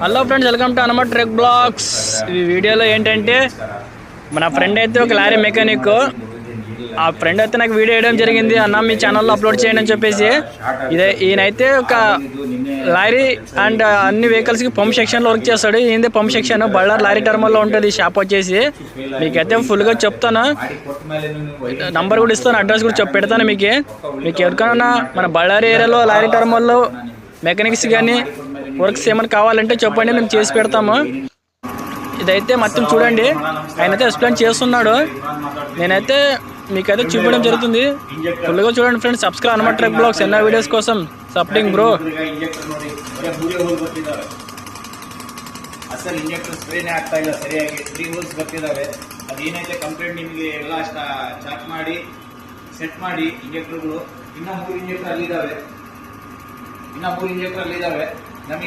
Hello friends, welcome to Hanumath truck blogs. ఈ వీడియోలో ఏంటంటే మన ఫ్రెండ్ అయితే ఒక లారీ మెకానిక్. ఆ ఫ్రెండ్ అయితే నాకు వీడియో వేయడం జరిగింది, అన్న మీ ఛానల్లో అప్లోడ్ చేయండి అని చెప్పేసి. ఈయనైతే ఒక లారీ అండ్ అన్ని వెహికల్స్కి పంప్ సెక్షన్లో వర్క్ చేస్తాడు. ఈయనదే పంప్ సెక్షన్ బళ్ళార్ లారీ టర్మల్లో ఉంటుంది షాప్ వచ్చేసి. మీకైతే ఫుల్గా చెప్తాను, నంబర్ కూడా ఇస్తాను, అడ్రస్ కూడా పెడతాను. మీకు ఎవరికైనా మన బళ్ళారి ఏరియాలో లారీ టర్మల్లో మెకానిక్స్ కానీ వర్క్స్ ఏమైనా కావాలంటే చెప్పండి, మేము చేసి పెడతాము. ఇదైతే మొత్తం చూడండి, ఆయనైతే ఎక్స్ప్లెయిన్ చేస్తున్నాడు. నేనైతే మీకైతే చూపించడం జరుగుతుంది. ఫుల్గా చూడండి friends. Subscribe Hanumath truck blogs ఎన్నో వీడియోస్ కోసం సపోర్టింగ్ బ్రో. ಅಸಲ್ ಇಂಜೆಕ್ಟರ್ ಸ್ಪ್ರೇನೇ ಆಗ್ತಾ ಇಲ್ಲ ಸರಿಯಾಗಿ. 3 ಹೋಲ್ಸ್ ಬರ್ತಿದ್ದಾವೆ. ಅದೇನೈತೆ ಕಂಪ್ಲೇಂಟ್ ನಿಮಗೆ ಎಲ್ಲ ಚಾಕ್ ಮಾಡಿ ಸೆಟ್ ಮಾಡಿ ಇಂಜೆಕ್ಟರ್ಗಳು. ಇನ್ನೂ 3 ಇಂಜೆಕ್ಟರ್ ಅಲ್ಲಿದ್ದಾವೆ.